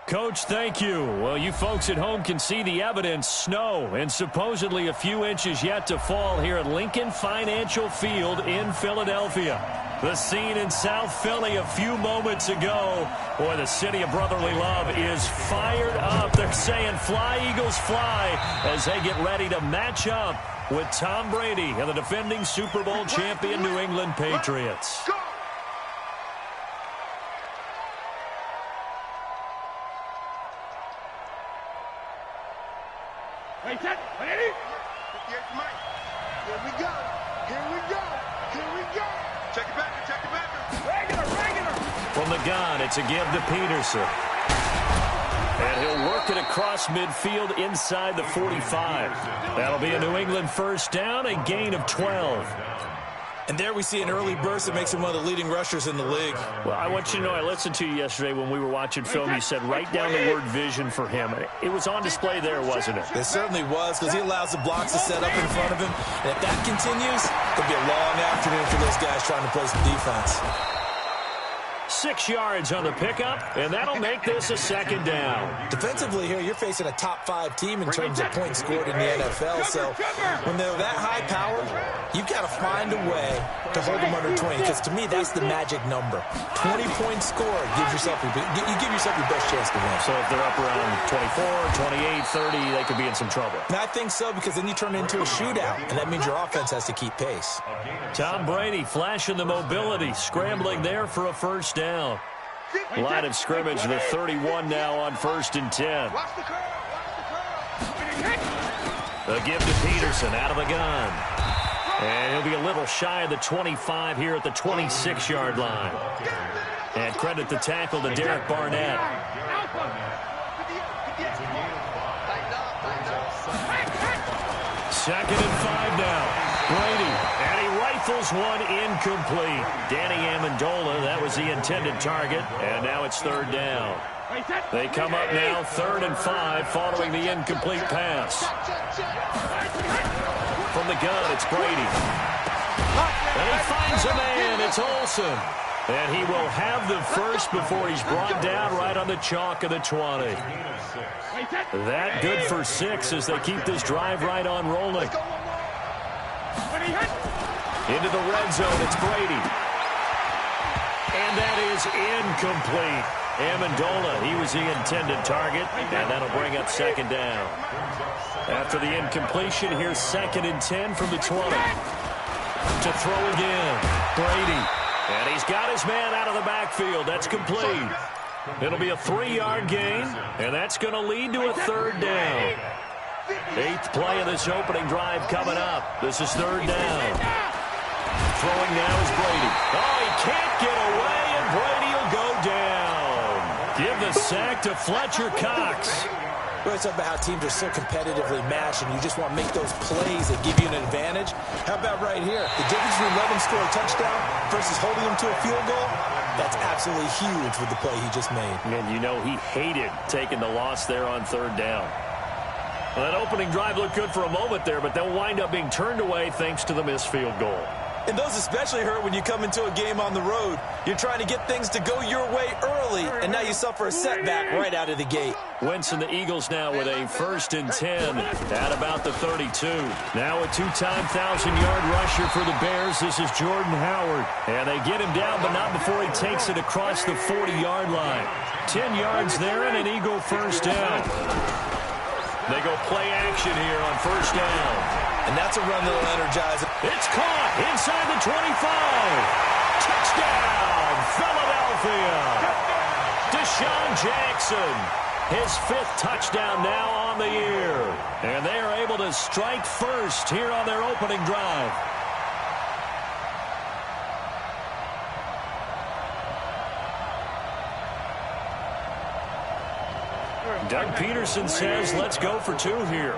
Coach, thank you. Well, you folks at home can see the evidence. Snow and supposedly a few inches yet to fall here at Lincoln Financial Field in Philadelphia. The scene in South Philly a few moments ago. Boy, the city of brotherly love is fired up. They're saying, fly, Eagles, fly, as they get ready to match up with Tom Brady and the defending Super Bowl champion New England Patriots. Ready? Here we go. Here we go. Here we go. Check it back. Check it back. Regular. From the gun, it's a give to Peterson. And he'll work it across midfield inside the 45. That'll be a New England first down, a gain of 12. And there we see an early burst that makes him one of the leading rushers in the league. Well, I want you to know, I listened to you yesterday when we were watching film. You said write down the word vision for him. It was on display there, wasn't it? It certainly was, because he allows the blocks to set up in front of him. And if that continues, it'll be a long afternoon for those guys trying to play some defense. 6 yards on the pickup, and that'll make this a second down. Defensively here, you're facing a top-5 team in terms of points scored in the NFL. So when they're that high power, you've got to find a way to hold them under 20. Because to me, that's the magic number. 20 points scored gives yourself you give yourself your best chance to win. So if they're up around 24, 28, 30, they could be in some trouble. And I think so, because then you turn it into a shootout, and that means your offense has to keep pace. Tom Brady flashing the mobility, scrambling there for a first down. Line of scrimmage, the 31 now on 1st and 10. A give to Peterson out of the gun. And he'll be a little shy of the 25 here at the 26-yard line. And credit the tackle to Derek Barnett. Second and 5 now. Brady, and he rifles one incomplete. Danny Amendola, that was the intended target, and now it's 3rd down. They come up now 3rd and 5 following the incomplete pass. From the gun, it's Brady. And he finds a man, it's Olsen. And he will have the first before he's brought down right on the chalk of the 20. That good for 6 as they keep this drive right on rolling. Into the red zone, it's Brady. And that is incomplete. Amendola, he was the intended target, and that'll bring up 2nd down. After the incompletion, here's 2nd and 10 from the 20. To throw again, Brady. And he's got his man out of the backfield. That's complete. It'll be a 3-yard gain, and that's going to lead to a 3rd down. 8th play of this opening drive coming up. This is 3rd down. Throwing now is Brady. Oh, he can't get away, and Brady will go down. Give the sack to Fletcher Cox. Well, it's about how teams are so competitively matched, and you just want to make those plays that give you an advantage. How about right here? The difference between letting them score a touchdown versus holding them to a field goal, that's absolutely huge with the play he just made. And you know he hated taking the loss there on 3rd down. Well, that opening drive looked good for a moment there, but they'll wind up being turned away thanks to the missed field goal. And those especially hurt when you come into a game on the road. You're trying to get things to go your way early, and now you suffer a setback right out of the gate. Wentz and the Eagles now with a 1st and 10 at about the 32. Now a 2-time 1,000-yard rusher for the Bears. This is Jordan Howard. And they get him down, but not before he takes it across the 40-yard line. 10 yards there and an Eagle first down. They go play action here on 1st down. And that's a run that'll energize it. It's caught inside the 25. Touchdown, Philadelphia. Deshaun Jackson, his 5th touchdown now on the year. And they are able to strike first here on their opening drive. Doug Peterson says, let's go for 2 here.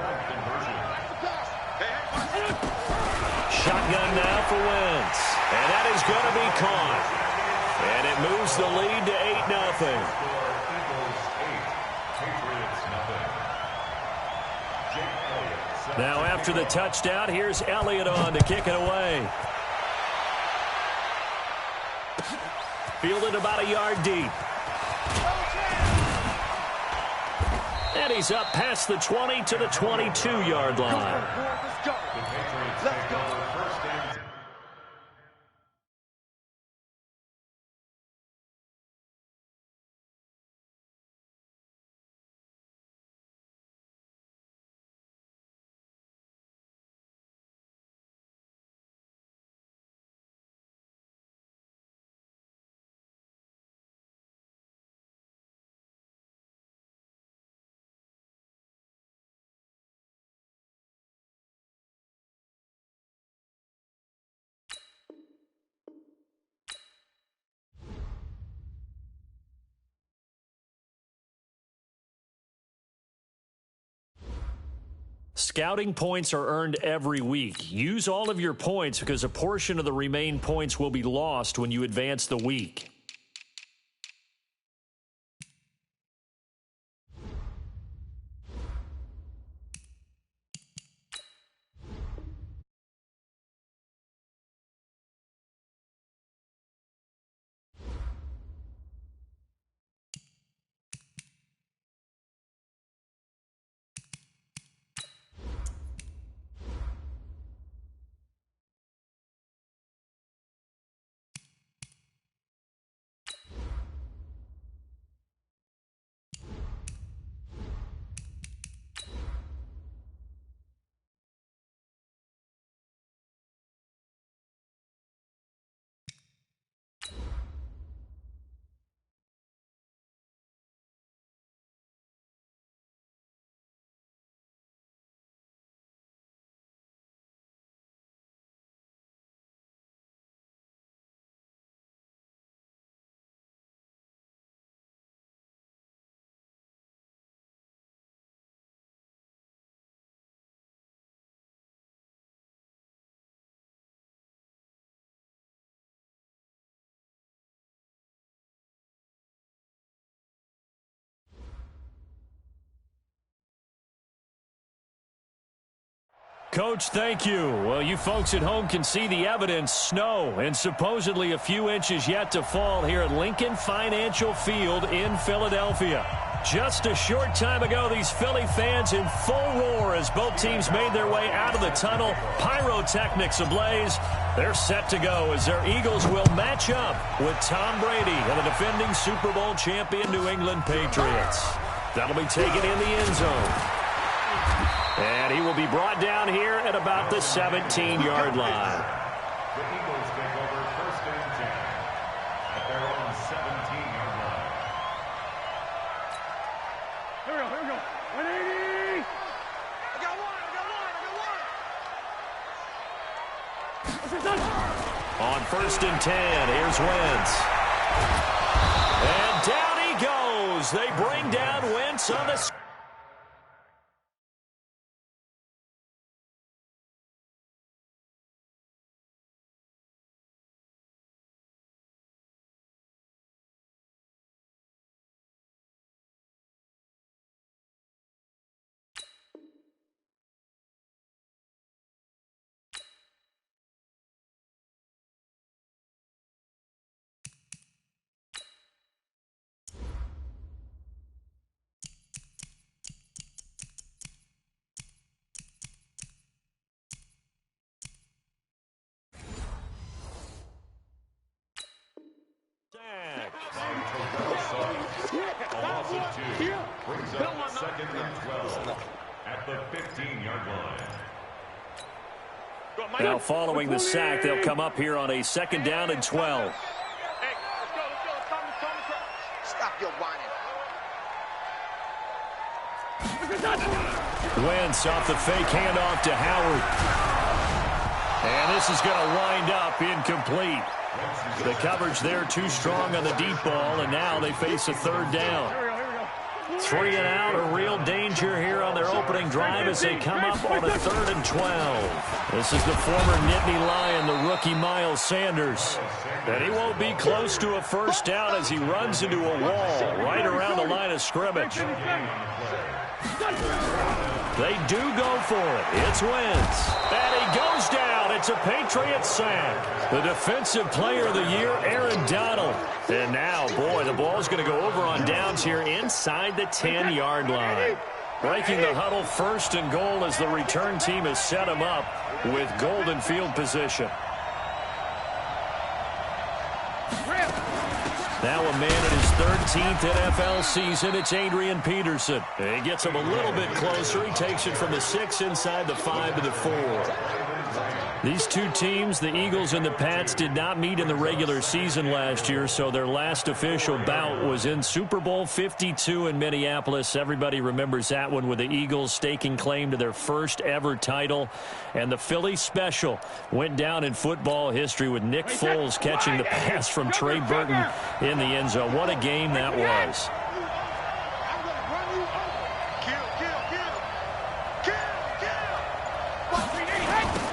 Shotgun now for Wentz. And that is going to be caught. And it moves the lead to 8-0. Now after the touchdown, here's Elliott on to kick it away. Fielded about a yard deep. And he's up past the 20 to the 22-yard line. Let's go. Let's go. Scouting points are earned every week. Use all of your points because a portion of the remaining points will be lost when you advance the week. Coach, thank you. Well, you folks at home can see the evidence. Snow and supposedly a few inches yet to fall here at Lincoln Financial Field in Philadelphia. Just a short time ago, these Philly fans in full roar as both teams made their way out of the tunnel. Pyrotechnics ablaze. They're set to go as their Eagles will match up with Tom Brady and the defending Super Bowl champion New England Patriots. That'll be taken in the end zone. And he will be brought down here at about the 17-yard line. The Eagles take over first and 10 at their own 17-yard line. Here we go. 180. I got one. On first and 10, here's Wentz. And down he goes. They bring down Wentz on the Brings up second and 12 at the 15-yard line. Now following the sack, they'll come up here on a second down and 12. Hey, let's go. Stop your whining. Wentz off the fake handoff to Howard. And this is going to wind up incomplete. The coverage there too strong on the deep ball, and now they face a third down. 3 and out, a real danger here on their opening drive as they come up on a 3rd and 12. This is the former Nittany Lion, the rookie Miles Sanders. And he won't be close to a first down as he runs into a wall right around the line of scrimmage. They do go for it. It's Wentz. And he goes down. It's a Patriots sack. The defensive player of the year, Aaron Donald. And now, boy, the ball's going to go over on downs here inside the 10-yard line. Breaking the huddle, 1st and goal as the return team has set him up with golden field position. Now a man in his 13th NFL season, it's Adrian Peterson. He gets him a little bit closer. He takes it from the 6 inside the 5 to the 4. These two teams, the Eagles and the Pats, did not meet in the regular season last year, so their last official bout was in Super Bowl 52 in Minneapolis. Everybody remembers that one with the Eagles staking claim to their first ever title. And the Philly special went down in football history with Nick Foles catching the pass from Trey Burton in the end zone. What a game that was.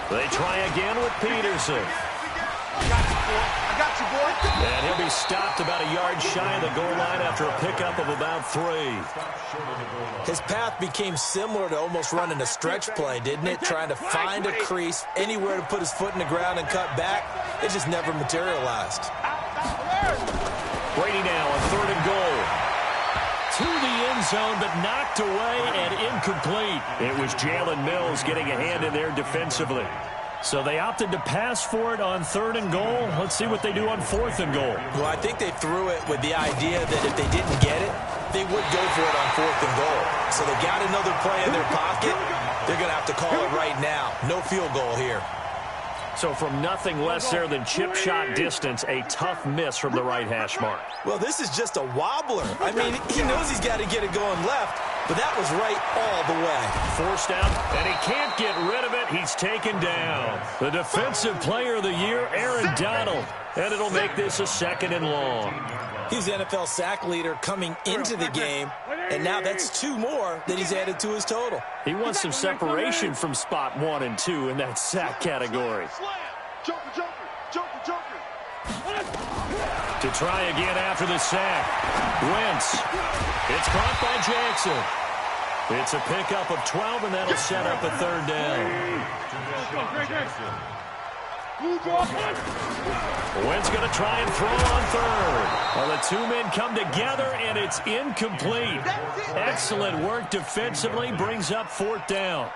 They try again with Peterson. I got you, boy. And he'll be stopped about a yard shy of the goal line after a pickup of about 3. His path became similar to almost running a stretch play, didn't it? Trying to find a crease, anywhere to put his foot in the ground and cut back. It just never materialized. Brady now on 3rd and goal. To the end zone, but knocked away and incomplete. It was Jalen Mills getting a hand in there defensively. So they opted to pass for it on 3rd and goal. Let's see what they do on 4th and goal. Well, I think they threw it with the idea that if they didn't get it, they would go for it on 4th and goal. So they got another play in their pocket. They're going to have to call it right now. No field goal here. So from nothing less there than chip shot distance, a tough miss from the right hash mark. Well, this is just a wobbler. I mean, he knows he's got to get it going left, but that was right all the way. Forced out, and he can't get rid of it. He's taken down. The Defensive Player of the Year, Aaron Donald. And it'll make this a 2nd and long. He's the NFL sack leader coming into the game, and now that's 2 more that he's added to his total. He wants some separation from spot 1 and 2 in that sack category. To try again after the sack. Wentz. It's caught by Jackson. It's a pickup of 12, and that'll set up a 3rd down. Wentz going to try and throw on 3rd. Well, the 2 men come together, and it's incomplete. Excellent work defensively, brings up 4th down.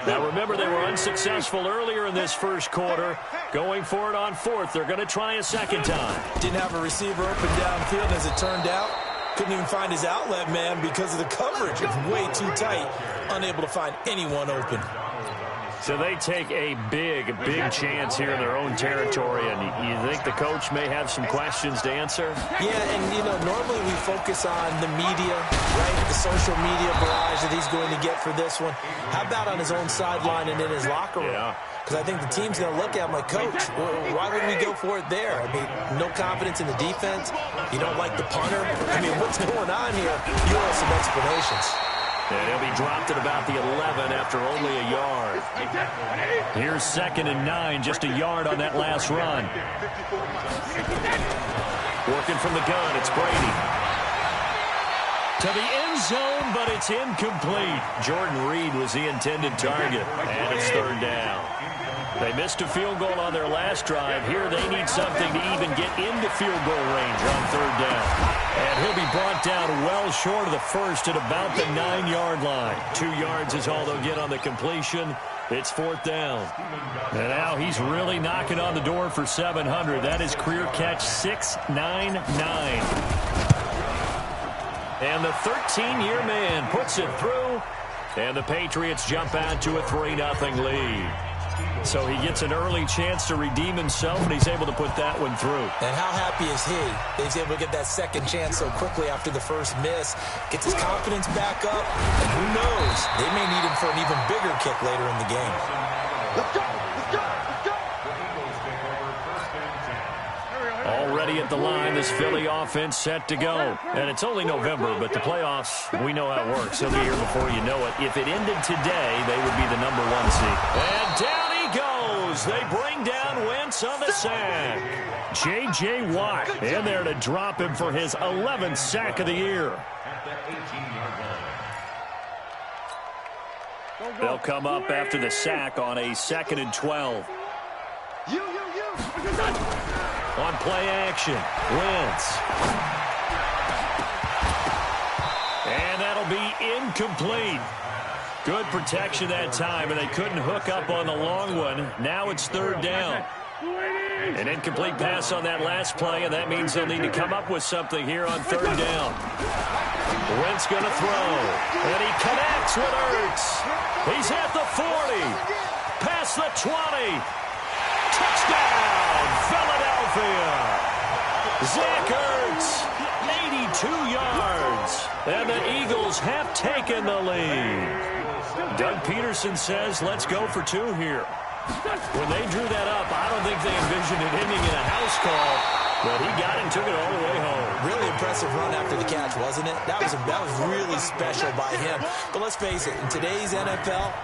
Now, remember, they were unsuccessful earlier in this first quarter. Going for it on 4th. They're going to try a 2nd time. Didn't have a receiver open downfield, as it turned out. Couldn't even find his outlet man because of the coverage. It's way too tight. Unable to find anyone open. So they take a big chance here in their own territory, and you think the coach may have some questions to answer? Yeah, and, normally we focus on the media, right, the social media barrage that he's going to get for this one. How about on his own sideline and in his locker room? Yeah. Because I think the team's going to look at him like, Coach, why would we go for it there? I mean, no confidence in the defense. You don't like the punter. I mean, what's going on here? You owe some explanations. And he'll be dropped at about the 11 after only a yard. Here's 2nd and 9, just a yard on that last run. Working from the gun, it's Brady. To the end zone, but it's incomplete. Jordan Reed was the intended target, and it's 3rd down. They missed a field goal on their last drive. Here they need something to even get into field goal range on 3rd down. And he'll be brought down well short of the first at about the 9-yard line. 2 yards is all they'll get on the completion. It's 4th down. And now he's really knocking on the door for 700. That is career catch 699. And the 13-year man puts it through. And the Patriots jump out to a 3-0 lead. So he gets an early chance to redeem himself, and he's able to put that one through. And how happy is he that he's able to get that 2nd chance so quickly after the first miss? Gets his confidence back up, and who knows, they may need him for an even bigger kick later in the game. Let's go! Let's go! Let's go! Already at the line, this Philly offense set to go. And it's only November, but the playoffs, we know how it works. They'll be here before you know it. If it ended today, they would be the number 1 seed. And down he goes. They bring down Wentz on the sack. J.J. Watt in there to drop him for his 11th sack of the year. They'll come up after the sack on a 2nd and 12. On play action, Wentz. And that'll will be incomplete. Good protection that time, and they couldn't hook up on the long one. Now it's third down. An incomplete pass on that last play, and that means they'll need to come up with something here on third down. Wentz going to throw, and he connects with Ertz. He's at the 40, past the 20. Touchdown, Philadelphia. Zach Ertz, 82 yards, and the Eagles have taken the lead. Doug Peterson says, let's go for two here. When they drew that up, I don't think they envisioned it ending in a house call, but he got it and took it all the way home. Really impressive run after the catch, wasn't it? That was really special by him. But let's face it, in today's NFL,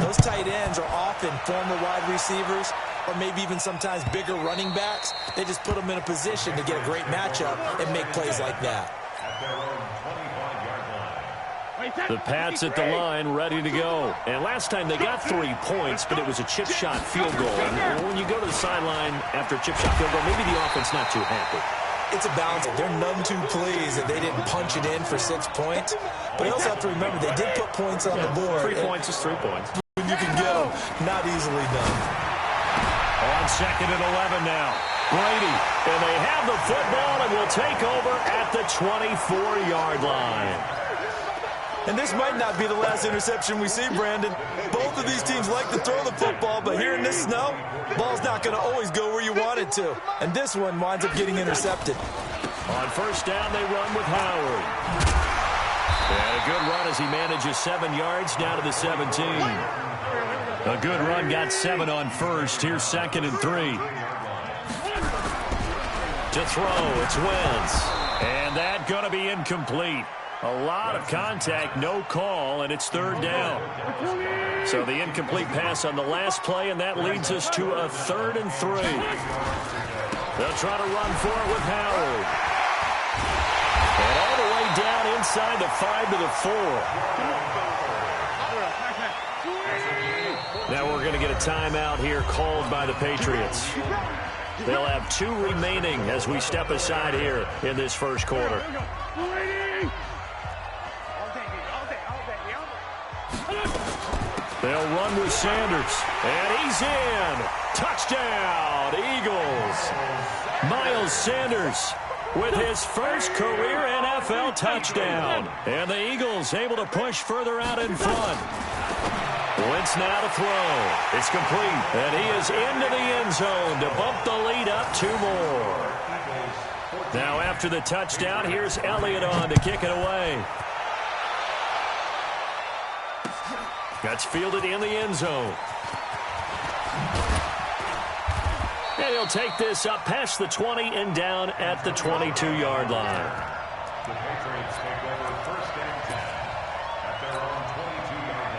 those tight ends are often former wide receivers or maybe even sometimes bigger running backs. They just put them in a position to get a great matchup and make plays like that. The Pats at the line, ready to go. And last time they got 3 points, but it was a chip shot field goal. And when you go to the sideline after a chip shot field goal, maybe the offense not too happy. It's a balance. They're none too pleased that they didn't punch it in for 6 points. But you also have to remember, they did put points on the board. 3 points is 3 points. When you can get them, not easily done. On second and 11 now. Brady, and they have the football and will take over at the 24-yard line. And this might not be the last interception we see, Brandon. Both of these teams like to throw the football, but here in this snow, ball's not going to always go where you want it to. And this one winds up getting intercepted. On first down, they run with Howard. And a good run as he manages 7 yards down to the 17. A good run, got 7 on first. Here's second and 3. To throw, it's Wentz. And that going to be incomplete. A lot of contact, no call, and it's third down. So the incomplete pass on the last play, and that leads us to a 3rd and 3. They'll try to run for it with Howard. And all the way down inside the 5 to the 4. Now we're going to get a timeout here called by the Patriots. They'll have 2 remaining as we step aside here in this first quarter. They'll run with Sanders, and he's in. Touchdown, Eagles. Miles Sanders with his first career NFL touchdown. And the Eagles able to push further out in front. Wentz now to throw. It's complete, and he is into the end zone to bump the lead up 2 more. Now after the touchdown, here's Elliott on to kick it away. That's fielded in the end zone. And he'll take this up past the 20 and down at the 22-yard line. The Patriots take over first and 10 at their own 22-yard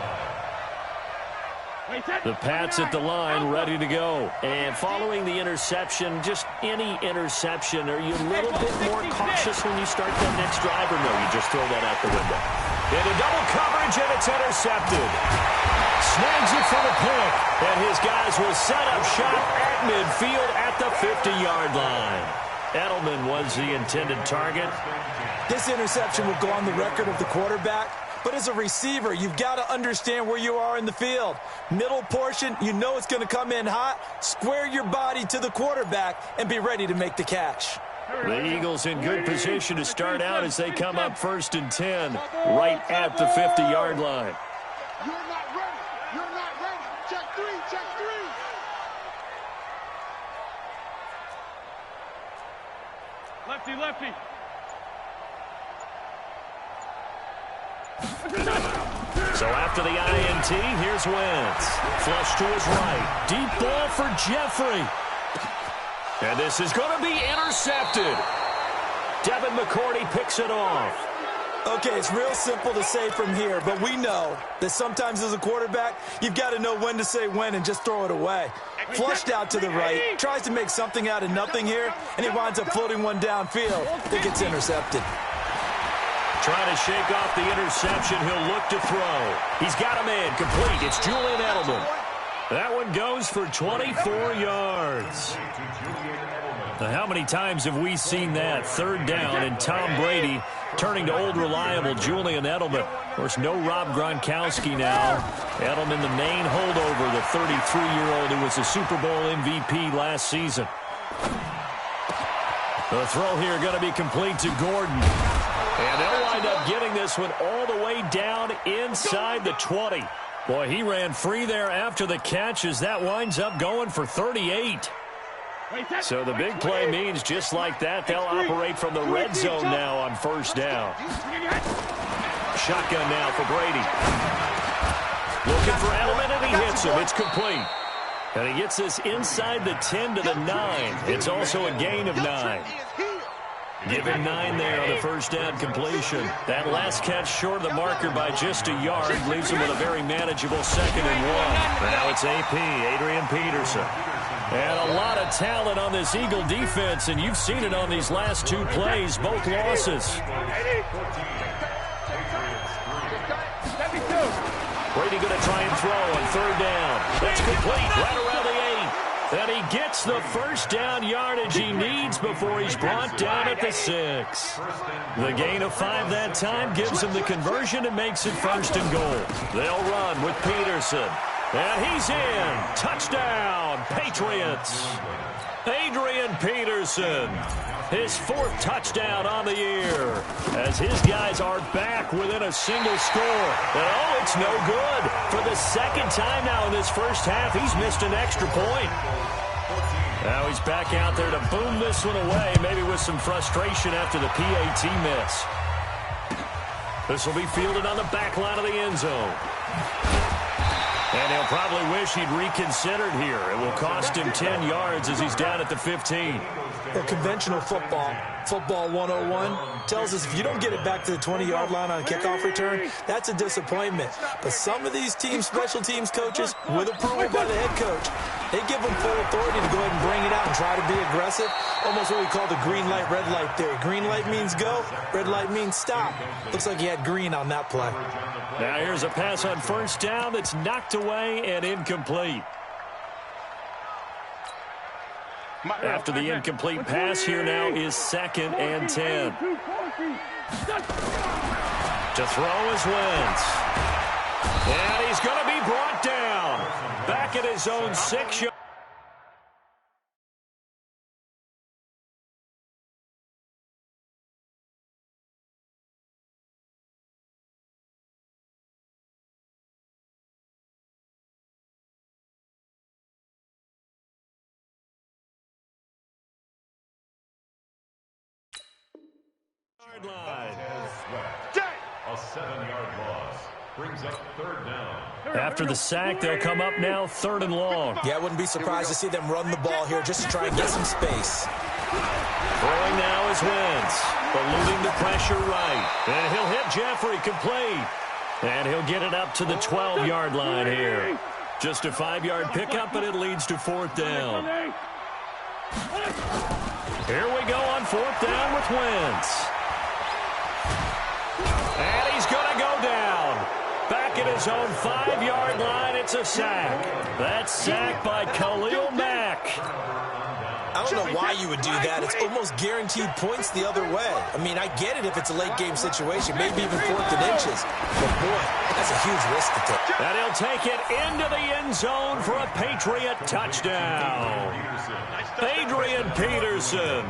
line. The Pats at the line, ready to go. And following the interception, just any interception, are you a little bit more cautious when you start that next drive, or no, you just throw that out the window? Into double coverage, and it's intercepted. Snags it for the pick, and his guys will set up shop at midfield at the 50-yard line. Edelman was the intended target. This interception will go on the record of the quarterback, but as a receiver, you've got to understand where you are in the field. Middle portion, you know it's going to come in hot. Square your body to the quarterback and be ready to make the catch. The Eagles in good position to start out as they come up 1st and 10 right at the 50-yard line. You're not ready. You're not ready. Check 3. Check 3. Lefty, lefty. So after the INT, here's Wentz. Flush to his right. Deep ball for Jeffrey. And this is going to be intercepted. Devin McCourty picks it off. Okay, it's real simple to say from here, but we know that sometimes as a quarterback, you've got to know when to say when and just throw it away. Flushed out to the right, tries to make something out of nothing here, and he winds up floating one downfield that gets intercepted. Trying to shake off the interception, he'll look to throw. He's got a man complete. It's Julian Edelman. That one goes for 24 yards. Now, how many times have we seen that? 3rd down, and Tom Brady turning to old reliable Julian Edelman. Of course, no Rob Gronkowski now. Edelman, the main holdover, the 33-year-old who was a Super Bowl MVP last season. The throw here going to be complete to Gordon. And they'll wind up getting this one all the way down inside the 20. Boy, he ran free there after the catch as that winds up going for 38. So the big play means just like that, they'll operate from the red zone now on 1st down. Shotgun now for Brady. Looking for Edelman, and he hits him. It's complete. And he gets this inside the 10 to the 9. It's also a gain of 9. Give him 9 there on the 1st down completion. That last catch short of the marker by just a yard leaves him with a very manageable 2nd and 1. Now it's AP, Adrian Peterson. And a lot of talent on this Eagle defense, and you've seen it on these last 2 plays, both losses. Brady going to try and throw on 3rd down. That's complete right around the 8. And he gets the 1st down yardage he needs before he's brought down at the 6. The gain of 5 that time gives him the conversion and makes it 1st and goal. They'll run with Peterson. And he's in. Touchdown, Patriots. Adrian Peterson. His 4th touchdown on the year as his guys are back within a single score. And oh, it's no good. For the 2nd time now in this first half, he's missed an extra point. Now he's back out there to boom this one away, maybe with some frustration after the PAT miss. This will be fielded on the back line of the end zone. And he'll probably wish he'd reconsidered here. It will cost him 10 yards as he's down at the 15. Well, conventional football 101, tells us if you don't get it back to the 20-yard line on a kickoff return, that's a disappointment. But some of these teams, special teams coaches, with approval by the head coach, they give them full authority to go ahead and bring it out and try to be aggressive. Almost what we call the green light, red light theory. Green light means go, red light means stop. Looks like he had green on that play. Now here's a pass on 1st down that's knocked away and incomplete. After the incomplete pass, here now is 2nd and 10. To throw is Wentz. And he's going to be brought down. Back at his own 6-yard. Line. A 7-yard loss brings up 3rd down. After the sack, they'll come up now 3rd and long. Yeah, I wouldn't be surprised to see them run the ball here just to try and get some space. Throwing now is Wentz, eluding the pressure right. And he'll hit Jeffrey, complete. And he'll get it up to the 12-yard line here. Just a 5-yard pickup, but it leads to 4th down. Here we go on 4th down with Wentz. And he's going to go down. Back at his own 5-yard line, it's a sack. That's sacked by Khalil Mack. I don't know why you would do that. It's almost guaranteed points the other way. I mean, I get it if it's a late-game situation, maybe even 4th and inches. But, boy, that's a huge risk to take. And he'll take it into the end zone for a Patriot touchdown. Adrian Peterson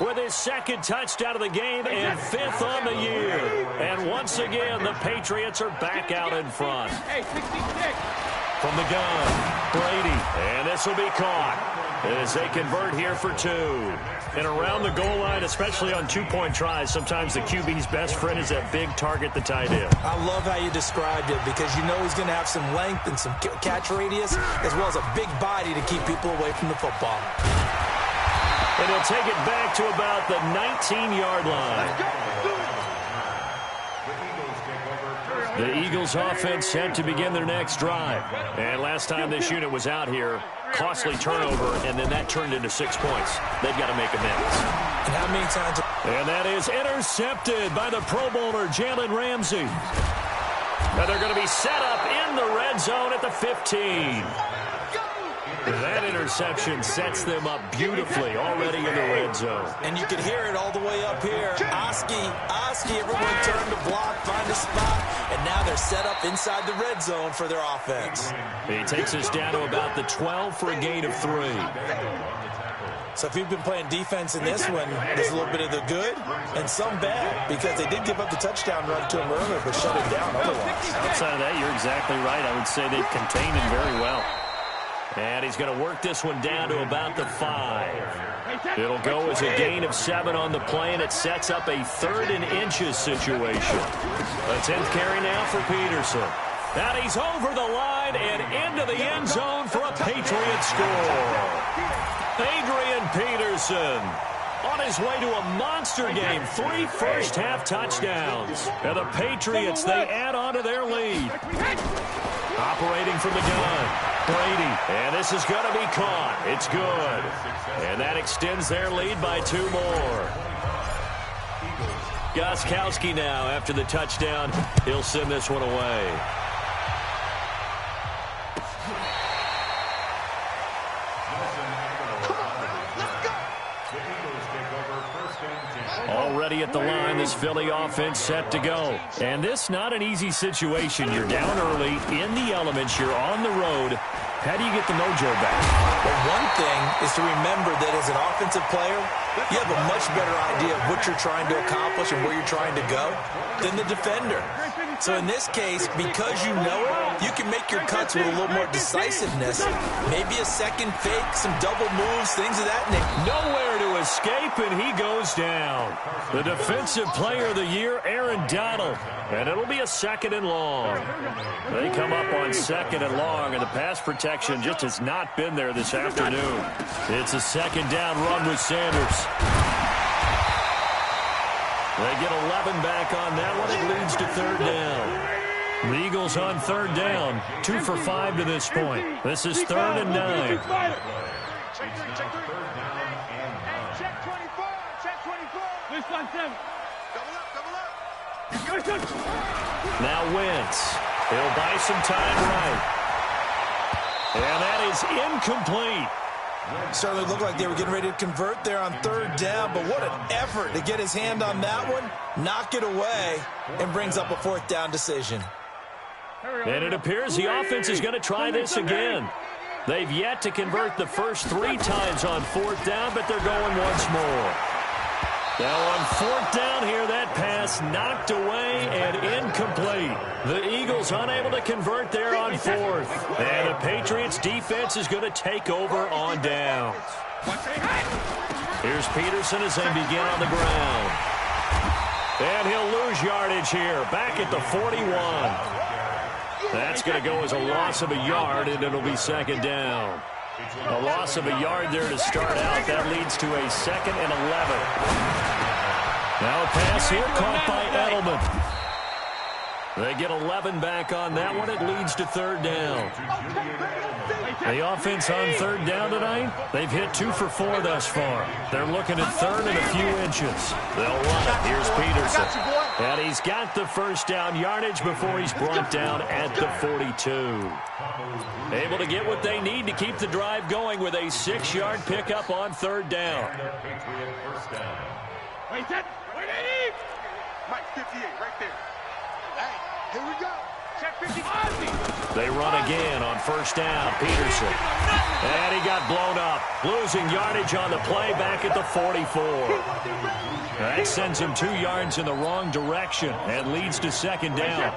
with his 2nd touchdown of the game and 5th on the year. And once again, the Patriots are back out in front. From the gun, Brady. And this will be caught as they convert here for 2. And around the goal line, especially on 2-point tries, sometimes the QB's best friend is that big target, the tight end. I love how you described it because you know he's going to have some length and some catch radius as well as a big body to keep people away from the football. And he'll take it back to about the 19-yard line. The Eagles offense set to begin their next drive. And last time this unit was out here, costly turnover, and then that turned into 6 points. They've got to make amends. And how many times? And that is intercepted by the Pro Bowler, Jalen Ramsey. Now they're going to be set up in the red zone at the 15. That interception sets them up beautifully already in the red zone. And you can hear it all the way up here. Oski, everyone turn to block, find a spot, and now they're set up inside the red zone for their offense. He takes us down to about the 12 for a gain of 3. So if you've been playing defense in this one, there's a little bit of the good and some bad, because they did give up the touchdown run to him earlier, but shut it down otherwise. Outside of that, you're exactly right. I would say they've contained him very well. And he's going to work this one down to about the 5. It'll go as a gain of 7 on the play, and it sets up a 3rd and inches situation. A 10th carry now for Peterson. And he's over the line and into the end zone for a Patriot score. Adrian Peterson on his way to a monster game. 3 first-half touchdowns. And the Patriots, they add on to their lead. Operating from the gun, Brady. And this is going to be caught. It's good. And that extends their lead by 2 more. Gostkowski now after the touchdown. He'll send this one away. Already at the line, this Philly offense set to go. And this not an easy situation. You're down early, in the elements, you're on the road. How do you get the mojo back? Well, one thing is to remember that as an offensive player, you have a much better idea of what you're trying to accomplish and where you're trying to go than the defender. So in this case, because you know it, you can make your cuts with a little more decisiveness. Maybe a second fake, some double moves, things of that nature. Nowhere to escape, and he goes down. The defensive player of the year, Aaron Donald. And it'll be a 2nd and long. They come up on 2nd and long, and the pass protection just has not been there this afternoon. It's a 2nd down run with Sanders. They get 11 back on that one. It leads to 3rd down. The Eagles on 3rd down. 2 for 5 to this point. This is 3rd and 9. Check 3, check 3. Check 24, check 24. Double up. Now Wentz. He'll buy some time right. And that is incomplete. Certainly looked like they were getting ready to convert there on 3rd down, but what an effort to get his hand on that one, knock it away, and brings up a 4th down decision. And it appears the offense is going to try this again. They've yet to convert the first 3 times on 4th down, but they're going once more. Now on 4th down here, that pass knocked away and incomplete. The Eagles unable to convert there on 4th. And the Patriots defense is going to take over on downs. Here's Peterson as they begin on the ground. And he'll lose yardage here, back at the 41. That's going to go as a loss of a yard, and it'll be 2nd down. A loss of a yard there to start out. That leads to a 2nd and 11. Now a pass here caught by Edelman. They get 11 back on that one. It leads to 3rd down. The offense on 3rd down tonight, they've hit 2 for 4 thus far. They're looking at 3rd and a few inches. They'll run it. Here's Peterson. And he's got the 1st down yardage before he's brought down at the 42. Able to get what they need to keep the drive going with a 6-yard pickup on 3rd down. Wait, Mike, 58, right there. Hey, here we go. Check 55. They run again on 1st down. Peterson. And he got blown up. Losing yardage on the play back at the 44. That sends him 2 yards in the wrong direction and leads to 2nd down.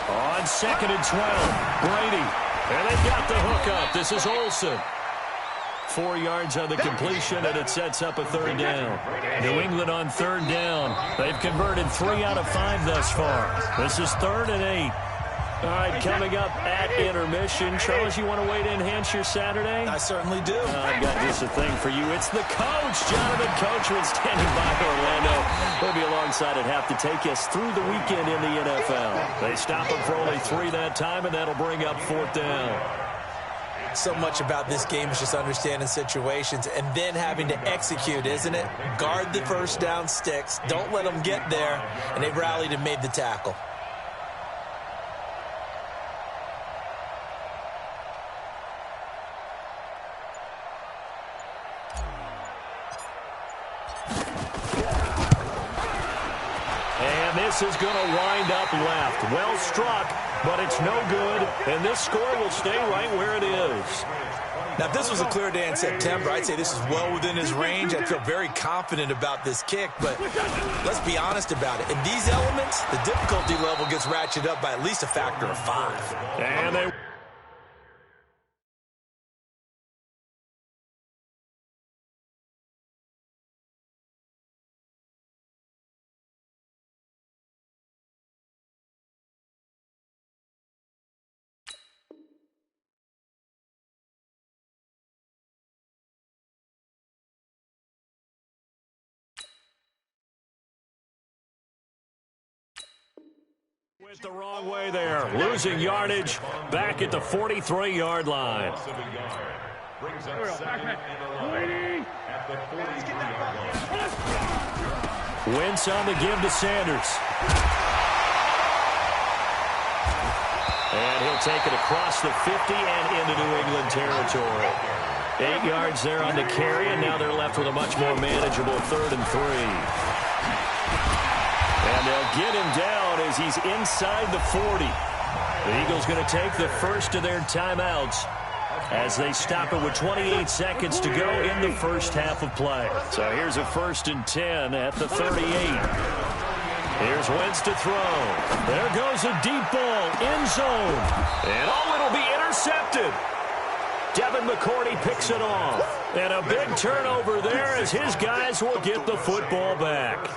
On 2nd and 12, Brady. And they've got the hookup. This is Olsen. 4 yards on the completion, and it sets up a 3rd down. New England on 3rd down. They've converted 3 out of 5 thus far. This is 3rd and 8. All right, coming up at intermission. Charles, you want to wait to enhance your Saturday? I certainly do. I've got just a thing for you. It's the coach, Jonathan Coachman, standing by Orlando. He'll be alongside at half to take us through the weekend in the NFL. They stop him for only 3 that time, and that'll bring up 4th down. So much about this game is just understanding situations and then having to execute, isn't it? Guard the 1st down sticks. Don't let them get there. And they rallied and made the tackle. pass is going to wind up left. Well struck, but it's no good, and this score will stay right where it is. Now, if this was a clear day in September, I'd say this is well within his range. I feel very confident about this kick, but let's be honest about it. In these elements, the difficulty level gets ratcheted up by at least a factor of 5. And they... went the wrong way there, losing yardage back at the 43-yard line. Brings up 2nd and 11 at the 43-yard line. Wentz on the give to Sanders. And he'll take it across the 50 and into New England territory. 8 yards there on the carry, and now they're left with a much more manageable 3rd and 3. And they'll get him down as he's inside the 40. The Eagles going to take the first of their timeouts as they stop it with 28 seconds to go in the first half of play. So here's a 1st and 10 at the 38. Here's Wentz to throw. There goes a deep ball, end zone. And it'll be intercepted. Devin McCourty picks it off. And a big turnover there as his guys will get the football back.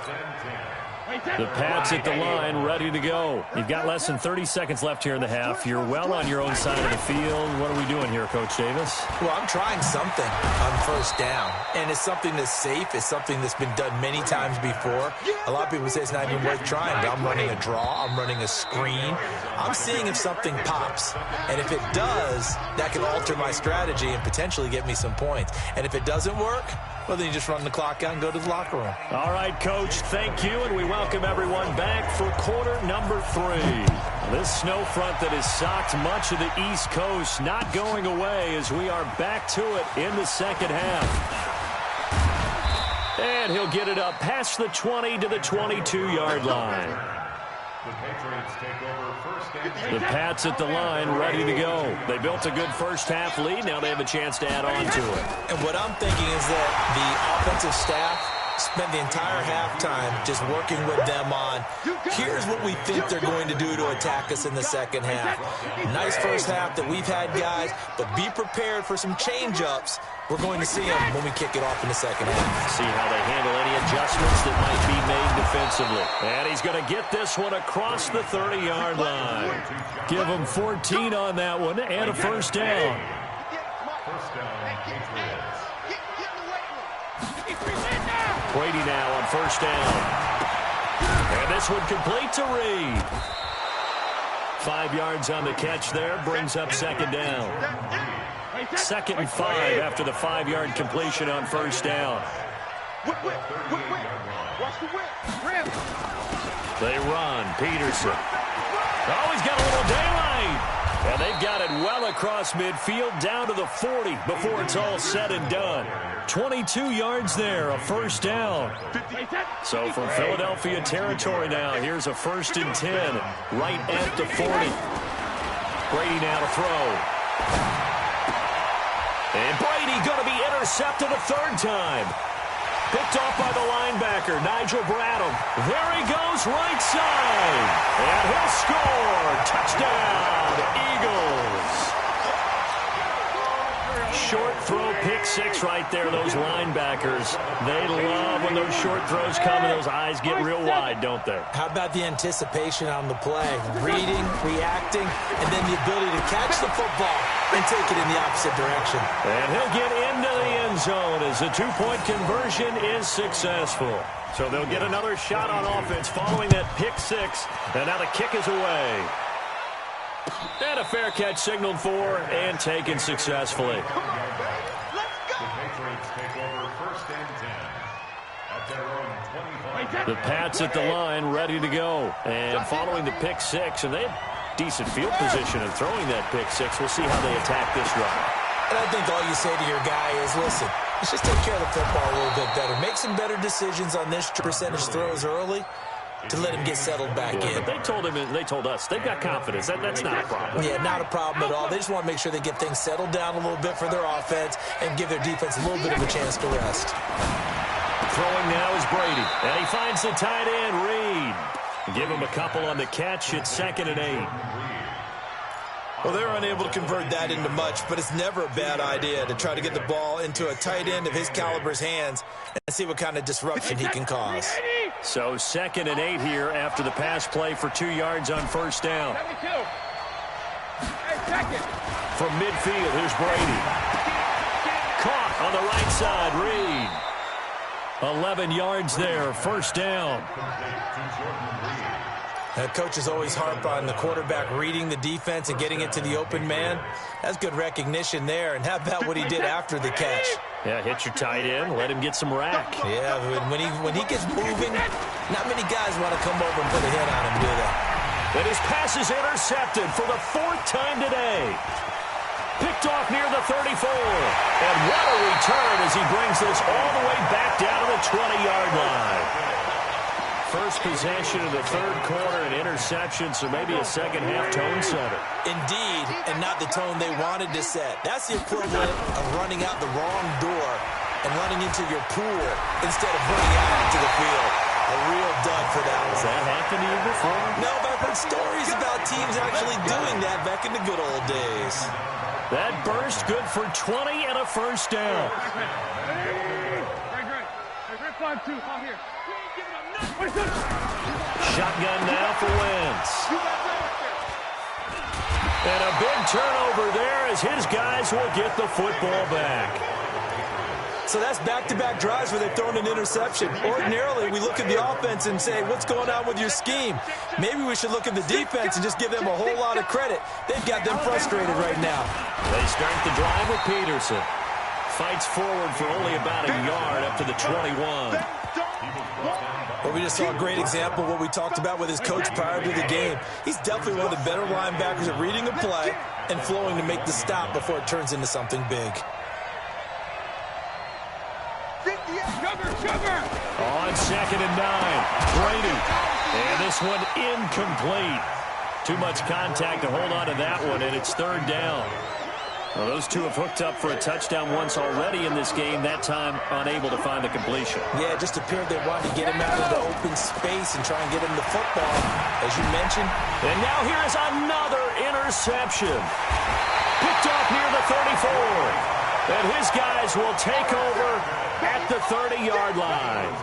The Pats at the line, ready to go. You've got less than 30 seconds left here in the half. You're well on your own side of the field. What are we doing here, Coach Davis? Well, I'm trying something on 1st down, and it's something that's safe. It's something that's been done many times before. A lot of people say it's not even worth trying, but I'm running a draw. I'm running a screen. I'm seeing if something pops, and if it does, that can alter my strategy and potentially get me some points. And if it doesn't work, well, then you just run the clock out and go to the locker room. All right, Coach, thank you, and we welcome everyone back for quarter number 3. This snow front that has socked much of the East Coast not going away as we are back to it in the second half. And he'll get it up past the 20 to the 22-yard line. The Patriots take over 1st and 10. The Pats at the line, ready to go. They built a good first half lead. Now they have a chance to add on to it. And what I'm thinking is that the offensive staff spent the entire halftime just working with them on, here's what we think they're going to do to attack us in the second half. Nice first half that we've had, guys, but be prepared for some change-ups. We're going to see them when we kick it off in the second half. See how they handle any adjustments that might be made defensively. And he's going to get this one across the 30-yard line. Give him 14 on that one and a 1st down. 1st down, Patriots. Brady now on 1st down. And this one complete to Reed. 5 yards on the catch there, brings up 2nd down. 2nd and 5 after the 5-yard completion on 1st down. They run. Peterson. Oh, he's got a little daylight. And they've got it well across midfield down to the 40 before it's all said and done. 22 yards there, a 1st down. So from Philadelphia territory now, here's a 1st and 10 right at the 40. Brady now to throw. And Brady going to be intercepted a 3rd time. Picked off by the linebacker, Nigel Bradham. There he goes, right side. And he'll score. Touchdown, Eagles. Short throw, pick 6 right there. Those linebackers, they love when those short throws come and those eyes get real wide, don't they? How about the anticipation on the play? Reading, reacting, and then the ability to catch the football and take it in the opposite direction. And he'll get into the end zone as the 2-point conversion is successful. So they'll get another shot on offense following that pick 6. And now the kick is away. And a fair catch signaled for and taken successfully. Let's go. The Patriots take over 1st and 10 at their own 25. The Pats at the line, ready to go. And following the pick 6, and they have decent field position in throwing that pick 6. We'll see how they attack this drive. And I think all you say to your guy is, listen, let's just take care of the football a little bit better. Make some better decisions on this percentage throws early. to let him get settled back in. But they told us they've got confidence. That's not a problem. Yeah, not a problem at all. They just want to make sure they get things settled down a little bit for their offense and give their defense a little bit of a chance to rest. Throwing now is Brady. And he finds the tight end, Reed. Give him a couple on the catch. It's 2nd and 8. Well, they're unable to convert that into much, but it's never a bad idea to try to get the ball into a tight end of his caliber's hands and see what kind of disruption he can cause. So 2nd and 8 here after the pass play for 2 yards on first down. From midfield, here's Brady. Caught on the right side, Reed. 11 yards there, first down. Coaches always harp on the quarterback reading the defense and getting it to the open man. That's good recognition there. And how about what he did after the catch? Yeah, hit your tight end, let him get some rack. Yeah, when he gets moving, not many guys want to come over and put a hit on him, do they? And his pass is intercepted for the 4th time today. Picked off near the 34. And what a return as he brings this all the way back down to the 20-yard line. First possession of the 3rd quarter, an interception, so maybe a second-half tone setter. Indeed, and not the tone they wanted to set. That's the equivalent of running out the wrong door and running into your pool instead of running out onto the field. A real dud for that one. Has that happened to you before? No, but I've heard stories about teams actually doing that back in the good old days. That burst good for 20 and a first down. Shotgun now for Wentz. And a big turnover there as his guys will get the football back. So that's back-to-back drives where they've thrown an interception. Ordinarily, we look at the offense and say, what's going on with your scheme? Maybe we should look at the defense and just give them a whole lot of credit. They've got them frustrated right now. They start the drive with Peterson. Fights forward for only about a yard up to the 21. Well, we just saw a great example of what we talked about with his coach prior to the game. He's definitely one of the better linebackers at reading a play and flowing to make the stop before it turns into something big. On 2nd and 9, Brady. And this one incomplete. Too much contact to hold on to that one, and it's 3rd down. Well, those two have hooked up for a touchdown once already in this game, that time unable to find the completion. Yeah, it just appeared they wanted to get him out into open space and try and get him the football, as you mentioned. And now here is another interception. Picked off near the 34. And his guys will take over at the 30-yard line.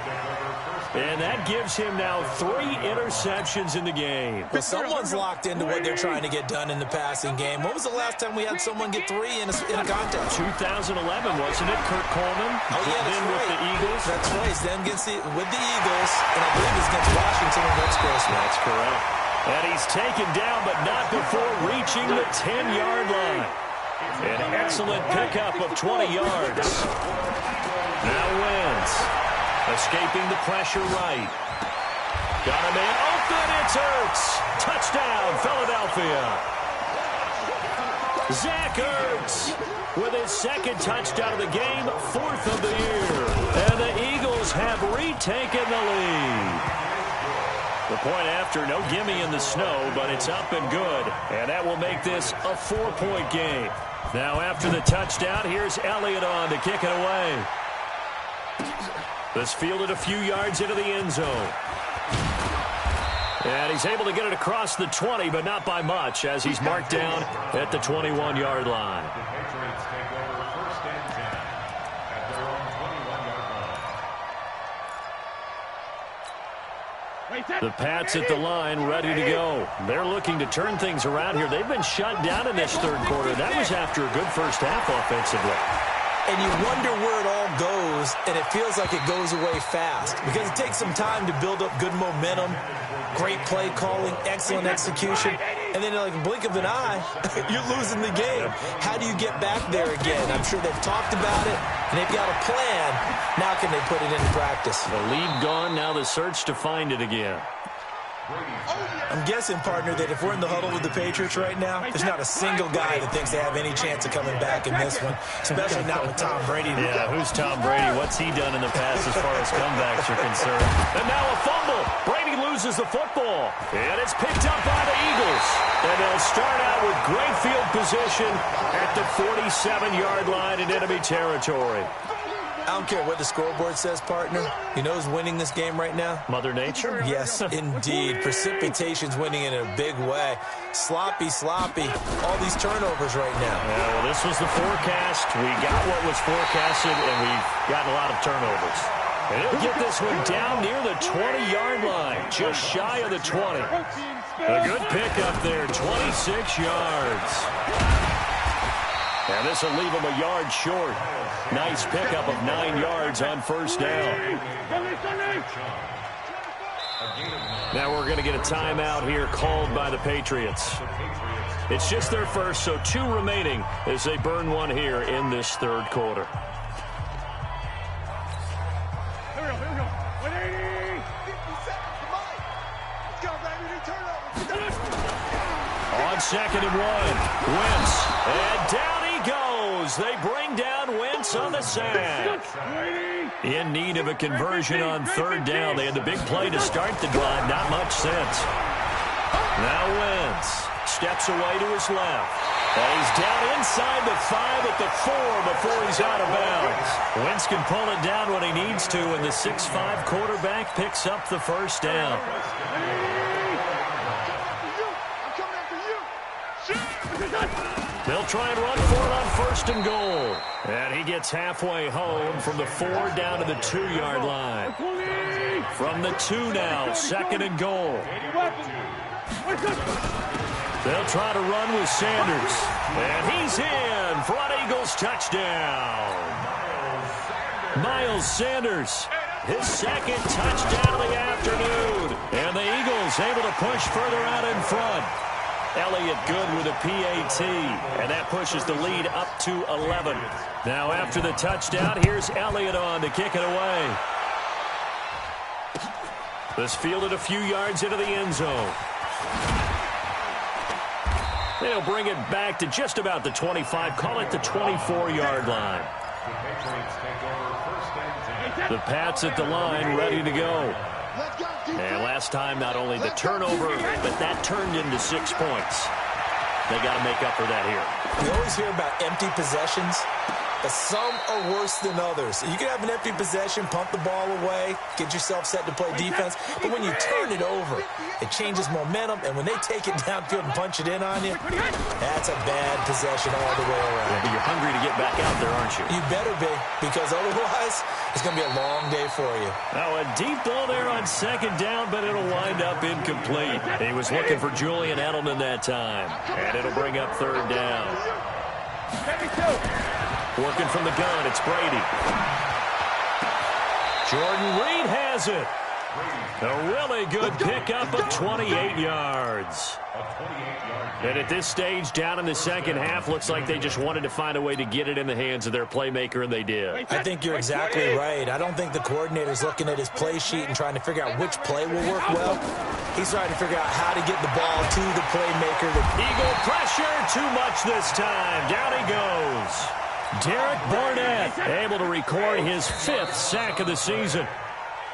And that gives him now 3 interceptions in the game. Well, someone's locked into what they're trying to get done in the passing game. When was the last time we had someone get 3 in a contest? 2011, wasn't it? Kurt Coleman. Oh, yeah, that's then right. with the Eagles. That's right. Then with the Eagles, and I believe it's against Washington and Rex Grossman. That's correct. And he's taken down, but not before reaching the 10-yard line. An excellent pickup of 20 yards. Now Wentz. Escaping the pressure right. Got a man open. It's Ertz. Touchdown, Philadelphia. Zach Ertz with his 2nd touchdown of the game, 4th of the year. And the Eagles have retaken the lead. The point after, no gimme in the snow, but it's up and good. And that will make this a 4-point game. Now after the touchdown, here's Elliott on to kick it away. This fielded a few yards into the end zone. And he's able to get it across the 20, but not by much, as he's marked down at the 21-yard line. The Patriots take over 1st and 10 at their own 21-yard line. The Pats at the line, ready to go. They're looking to turn things around here. They've been shut down in this 3rd quarter. That was after a good first half offensively. And you wonder where it all goes, and it feels like it goes away fast because it takes some time to build up good momentum, great play calling, excellent execution, and then like a blink of an eye, you're losing the game. How do you get back there again? I'm sure they've talked about it, and they've got a plan. Now can they put it into practice? The lead gone, now the search to find it again. I'm guessing, partner, that if we're in the huddle with the Patriots right now, there's not a single guy that thinks they have any chance of coming back in this one, especially not with Tom Brady. Yeah, who's Tom Brady? What's he done in the past as far as comebacks are concerned? And now a fumble. Brady loses the football. And it's picked up by the Eagles. And they'll start out with great field position at the 47-yard line in enemy territory. I don't care what the scoreboard says, partner. You know who's winning this game right now? Mother Nature? Yes, indeed. Precipitation's winning in a big way. Sloppy. All these turnovers right now. Yeah, well, this was the forecast. We got what was forecasted, and we've gotten a lot of turnovers. And he'll get this one down near the 20-yard line, just shy of the 20. A good pickup there, 26 yards. And this will leave him a yard short. Nice pickup of 9 yards on first down. Now we're going to get a timeout here called by the Patriots. It's just their first, so 2 remaining as they burn one here in this third quarter. Here we go. 180. 50 seconds. Come on. On 2nd and 1, Wentz, and down he goes. They bring down Wentz on the sack. In need of a conversion on 3rd down. They had the big play to start the drive. Not much sense. Now Wentz steps away to his left. And he's down inside the 5 at the 4 before he's out of bounds. Wentz can pull it down when he needs to, and the 6'5" quarterback picks up the first down. They'll try and run for it on 1st and goal. And he gets halfway home from the 4 down to the 2-yard line. From the 2 now, 2nd and goal. They'll try to run with Sanders. And he's in for an Eagles touchdown. Miles Sanders, his 2nd touchdown of the afternoon. And the Eagles able to push further out in front. Elliott good with a PAT, and that pushes the lead up to 11. Now after the touchdown, here's Elliott on to kick it away. This fielded a few yards into the end zone. They'll bring it back to just about the 25, call it the 24-yard line. The Pats at the line, ready to go. And last time, not only the turnover, but that turned into 6 points. They got to make up for that here. We always hear about empty possessions, but some are worse than others. You can have an empty possession, pump the ball away, get yourself set to play defense, but when you turn it over, it changes momentum, and when they take it downfield and punch it in on you, that's a bad possession all the way around. Yeah, but you're hungry to get back out there, aren't you? You better be, because otherwise, it's going to be a long day for you. Now a deep ball there on 2nd down, but it'll wind up incomplete. He was looking for Julian Edelman that time, and it'll bring up 3rd down. Working from the gun, it's Brady. Jordan Reed has it. A really good pickup of 28 yards. And at this stage, down in the second half, looks like they just wanted to find a way to get it in the hands of their playmaker, and they did. I think you're exactly right. I don't think the coordinator's looking at his play sheet and trying to figure out which play will work well. He's trying to figure out how to get the ball to the playmaker. Eagle pressure, too much this time. Down he goes. Derek Barnett able to record his 5th sack of the season.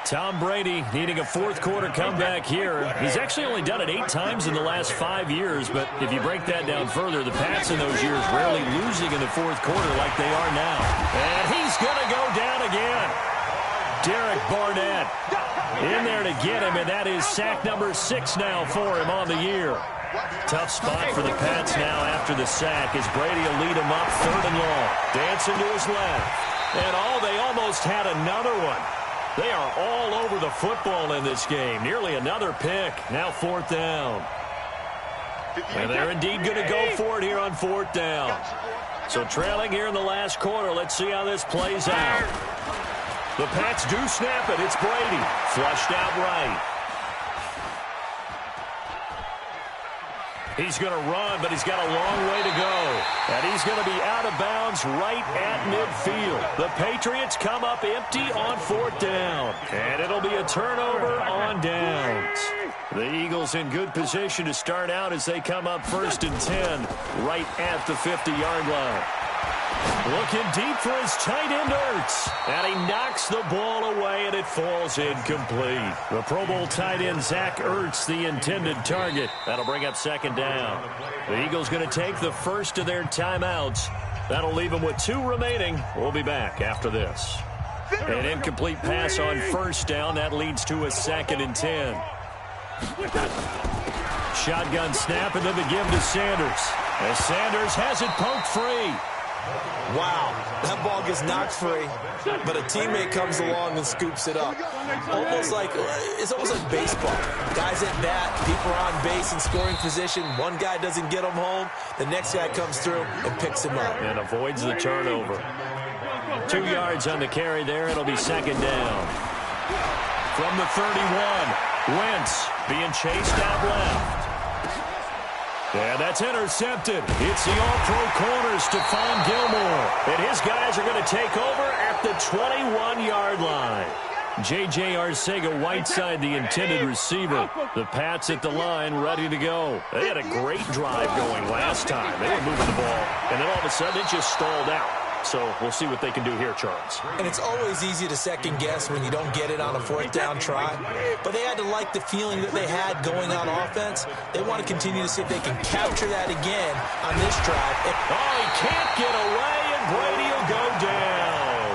Tom Brady needing a 4th quarter comeback here. He's actually only done it 8 times in the last 5 years, but if you break that down further, the Pats in those years rarely losing in the 4th quarter like they are now. And he's going to go down again. Derek Barnett in there to get him, and that is sack number 6 now for him on the year. Tough spot for the Pats now after the sack as Brady will lead him up 3rd and long. Dancing to his left. And they almost had another one. They are all over the football in this game. Nearly another pick. Now 4th down. And they're indeed going to go for it here on 4th down. So trailing here in the last quarter. Let's see how this plays out. The Pats do snap it. It's Brady. Flushed out right. He's going to run, but he's got a long way to go. And he's going to be out of bounds right at midfield. The Patriots come up empty on 4th down. And it'll be a turnover on downs. The Eagles in good position to start out as they come up 1st and 10 right at the 50-yard line. Looking deep for his tight end, Ertz. And he knocks the ball away, and it falls incomplete. The Pro Bowl tight end, Zach Ertz, the intended target. That'll bring up 2nd down. The Eagles going to take the first of their timeouts. That'll leave them with 2 remaining. We'll be back after this. An incomplete pass on 1st down. That leads to a 2nd and 10. Shotgun snap, and then the give to Sanders. As Sanders has it poked free. Wow, that ball gets knocked free, but a teammate comes along and scoops it up. It's almost like baseball. Guys at bat, people are on base in scoring position. One guy doesn't get him home. The next guy comes through and picks him up. And avoids the turnover. 2 yards on the carry there. It'll be 2nd down. From the 31, Wentz being chased out left. And that's intercepted. It's the all-pro corner, Stephon Gilmore. And his guys are going to take over at the 21-yard line. J.J. Arcega-Whiteside, the intended receiver. The Pats at the line, ready to go. They had a great drive going last time. They were moving the ball, and then all of a sudden it just stalled out. So we'll see what they can do here, Charles. And it's always easy to second-guess when you don't get it on a 4th down try. But they had to like the feeling that they had going on offense. They want to continue to see if they can capture that again on this drive. Oh, he can't get away, and Brady will go down.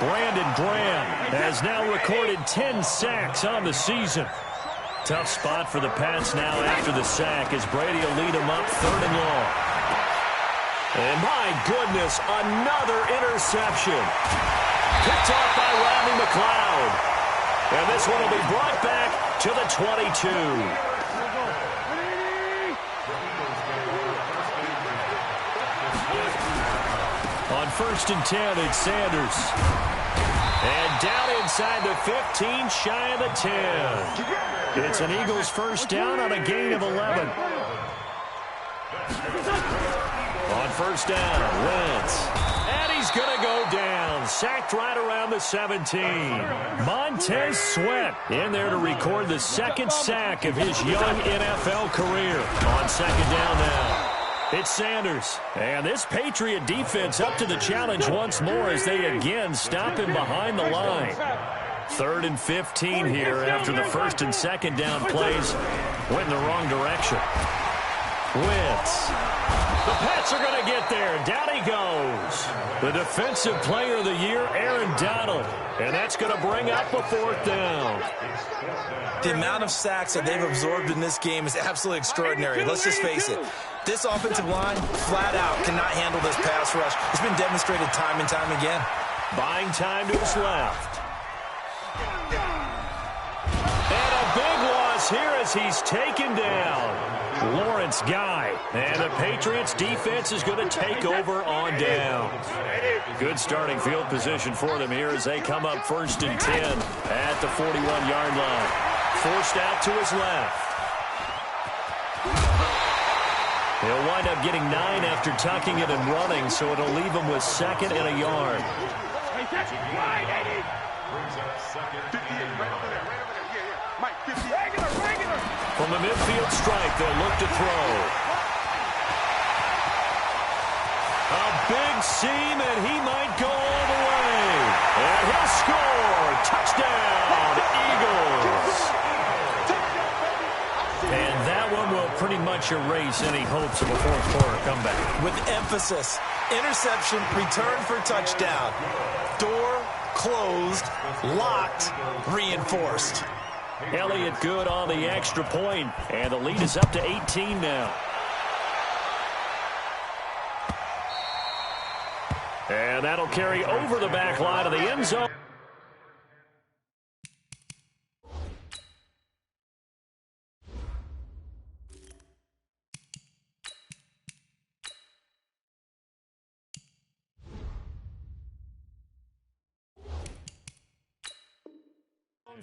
Brandon Graham has now recorded 10 sacks on the season. Tough spot for the Pats now after the sack as Brady will lead them up 3rd and long. And my goodness, another interception. Picked off by Rodney McLeod. And this one will be brought back to the 22. On 1st and 10, it's Sanders. And down inside the 15, shy of the 10. It's an Eagles 1st down on a gain of 11. On 1st down, Wentz. And he's going to go down. Sacked right around the 17. Montez Sweat in there to record the 2nd sack of his young NFL career. On 2nd down now. It's Sanders. And this Patriot defense up to the challenge once more as they again stop him behind the line. 3rd and 15 here after the 1st and 2nd down plays went in the wrong direction. Wentz. The Pats are going to get there. Down he goes. The Defensive Player of the Year, Aaron Donald. And that's going to bring up a 4th down. The amount of sacks that they've absorbed in this game is absolutely extraordinary. Let's just face it. This offensive line, flat out, cannot handle this pass rush. It's been demonstrated time and time again. Buying time to his left. And a big loss here as he's taken down. Lawrence Guy. And the Patriots defense is going to take over on downs. Good starting field position for them here as they come up 1st and 10 at the 41-yard line. Forced out to his left. He'll wind up getting 9 after tucking it and running, so it'll leave him with 2nd and a yard. From the midfield stripe, they'll look to throw. A big seam, and he might go all the way. And he'll score. Touchdown, Eagles. And that one will pretty much erase any hopes of a 4th quarter comeback. With emphasis, interception, return for touchdown. Door closed, locked, reinforced. Elliott good on the extra point, and the lead is up to 18 now. And that'll carry over the back line of the end zone.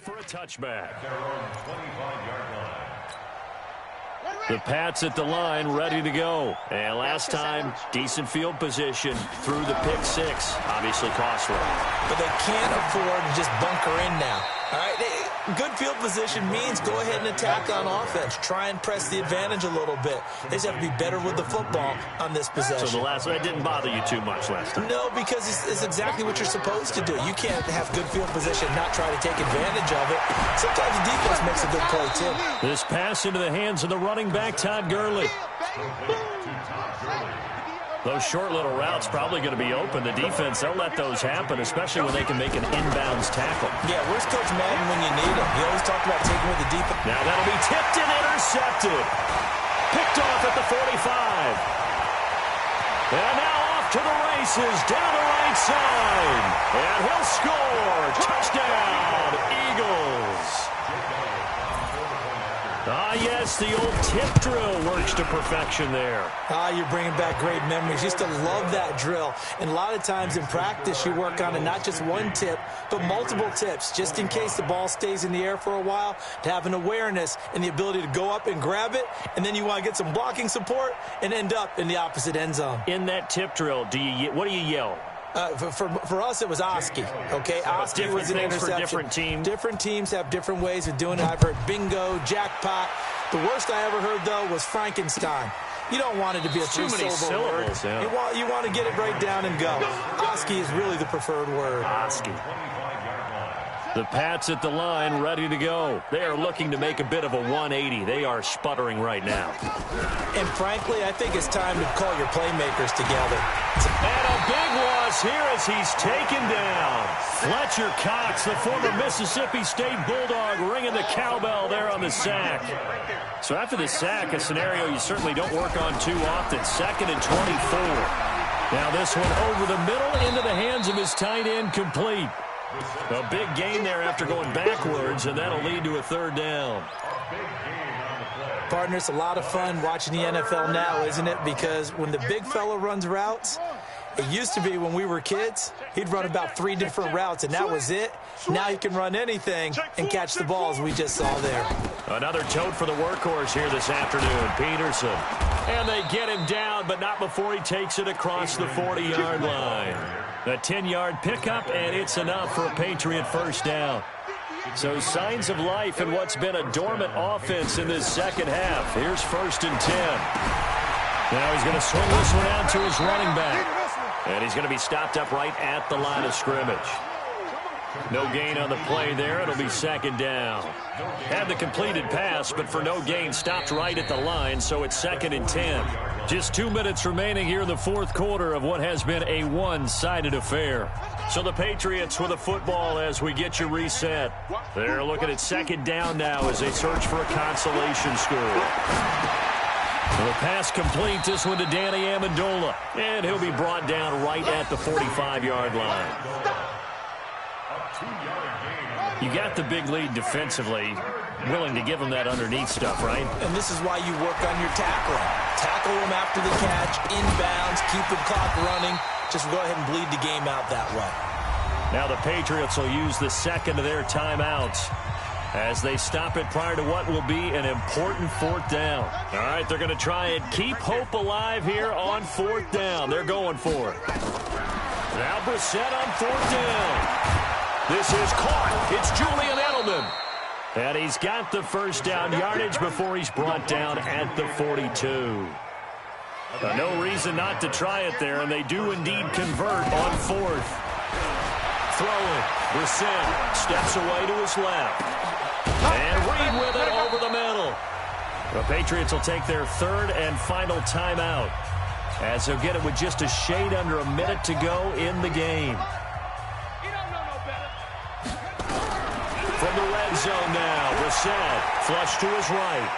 For a touchback. The Pats at the line, ready to go. And last time, decent field position through the pick 6. Obviously costly. But they can't afford to just bunker in now. All right, Good field position means go ahead and attack on offense. Try and press the advantage a little bit. They just have to be better with the football on this possession. So the last one didn't bother you too much last time? No, because it's exactly what you're supposed to do. You can't have good field position and not try to take advantage of it. Sometimes the defense makes a good play, too. This pass into the hands of the running back, Todd Gurley. Those short little routes probably going to be open. The defense, they'll let those happen, especially when they can make an inbounds tackle. Yeah, where's Coach Madden when you need him? He always talked about taking with the defense. Now that'll be tipped and intercepted. Picked off at the 45. And now off to the races, down the right side. And he'll score. Touchdown, Eagles. Ah, yes, the old tip drill works to perfection there. Ah, you're bringing back great memories. Used to love that drill. And a lot of times in practice, you work on it, not just one tip, but multiple tips, just in case the ball stays in the air for a while, to have an awareness and the ability to go up and grab it, and then you want to get some blocking support and end up in the opposite end zone. In that tip drill, what do you yell? For us, it was Oski, okay? Oski was an interception. For different teams. Different teams have different ways of doing it. I've heard bingo, jackpot. The worst I ever heard, though, was Frankenstein. You don't want it to be a three-syllable word. Yeah. You want to get it right down and go. Oski is really the preferred word. Oski. The Pats at the line, ready to go. They are looking to make a bit of a 180. They are sputtering right now. And frankly, I think it's time to call your playmakers together. And a big loss here as he's taken down. Fletcher Cox, the former Mississippi State Bulldog, ringing the cowbell there on the sack. So after the sack, a scenario you certainly don't work on too often. 2nd and 24. Now this one over the middle into the hands of his tight end, complete. A big gain there after going backwards, and that'll lead to a 3rd down. Partner, it's a lot of fun watching the NFL now, isn't it? Because when the big fella runs routes, it used to be when we were kids, he'd run about 3 different routes, and that was it. Now he can run anything and catch the balls we just saw there. Another tote for the workhorse here this afternoon, Peterson. And they get him down, but not before he takes it across the 40-yard line. A 10-yard pickup, and it's enough for a Patriot 1st down. So signs of life in what's been a dormant offense in this second half. Here's 1st and 10. Now he's going to swing this one out to his running back. And he's going to be stopped up right at the line of scrimmage. No gain on the play there. It'll be 2nd down. Had the completed pass, but for no gain, stopped right at the line, so it's 2nd and 10. Just 2 minutes remaining here in the 4th quarter of what has been a one-sided affair. So the Patriots with a football as we get you reset. They're looking at 2nd down now as they search for a consolation score. The pass complete, this one to Danny Amendola. And he'll be brought down right at the 45-yard line. You got the big lead defensively, willing to give them that underneath stuff, right? And this is why you work on your tackling. Tackle them after the catch, inbounds, keep the clock running. Just go ahead and bleed the game out that way. Now the Patriots will use the 2nd of their timeouts as they stop it prior to what will be an important 4th down. All right, they're going to try and keep hope alive here on 4th down. They're going for it. Now Brissett on 4th down. This is caught. It's Julian Edelman. And he's got the 1st down yardage before he's brought down at the 42. No reason not to try it there, and they do indeed convert on 4th. Throwing. Brissett steps away to his left. And Reed with it over the middle. The Patriots will take their 3rd and final timeout as they'll get it with just a shade under a minute to go in the game. From the red zone now, Brissett flush to his right.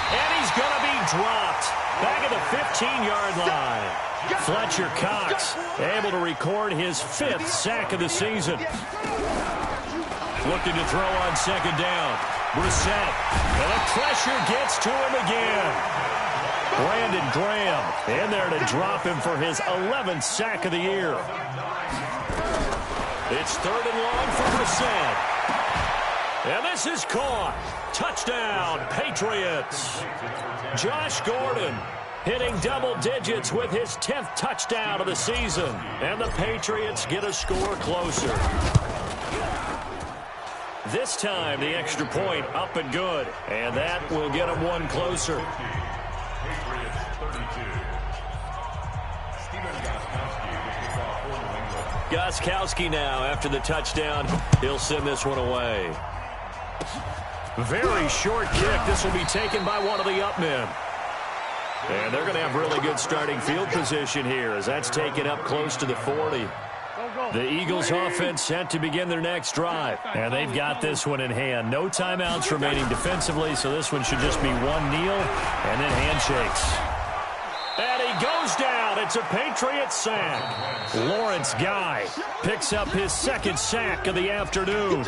And he's going to be dropped back at the 15-yard line. Fletcher Cox able to record his 5th sack of the season. Looking to throw on 2nd down. Brissett. And the pressure gets to him again. Brandon Graham in there to drop him for his 11th sack of the year. It's 3rd and long for Brissett. And this is caught. Touchdown, Patriots. Josh Gordon hitting double digits with his 10th touchdown of the season. And the Patriots get a score closer. This time, the extra point up and good. And that will get them one closer. Patriots 32. Gostkowski now after the touchdown. He'll send this one away. Very short kick. This will be taken by one of the up men. And they're going to have really good starting field position here as that's taken up close to the 40. The Eagles offense set to begin their next drive. And they've got this one in hand. No timeouts remaining defensively, so this one should just be one kneel and then handshakes. And he goes down. It's a Patriots sack. Lawrence Guy picks up his second sack of the afternoon.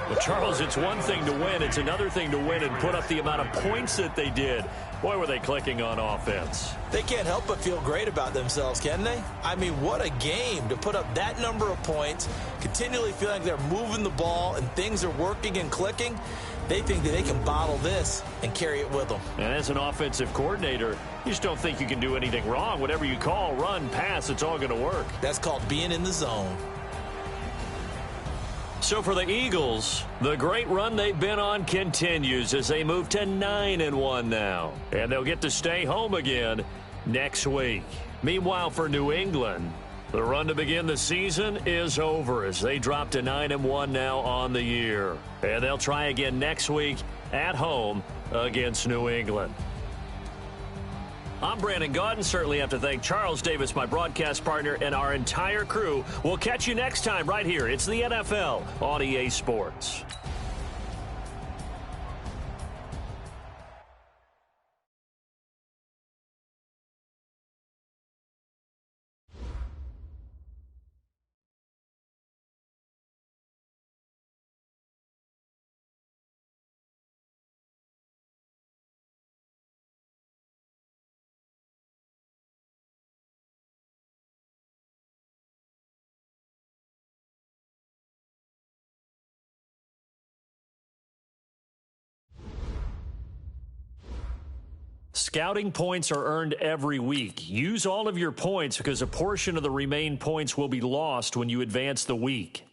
Well, Charles, it's one thing to win. It's another thing to win and put up the amount of points that they did. Boy, were they clicking on offense. They can't help but feel great about themselves, can they? I mean, what a game to put up that number of points, continually feel like they're moving the ball and things are working and clicking. They think that they can bottle this and carry it with them. And as an offensive coordinator, you just don't think you can do anything wrong. Whatever you call, run, pass, it's all going to work. That's called being in the zone. So for the Eagles, the great run they've been on continues as they move to 9-1 now. And they'll get to stay home again next week. Meanwhile, for New England, the run to begin the season is over as they drop to 9-1 now on the year. And they'll try again next week at home against New England. I'm Brandon Gaudin. Certainly have to thank Charles Davis, my broadcast partner, and our entire crew. We'll catch you next time right here. It's the NFL on EA Sports. Scouting points are earned every week. Use all of your points because a portion of the remaining points will be lost when you advance the week.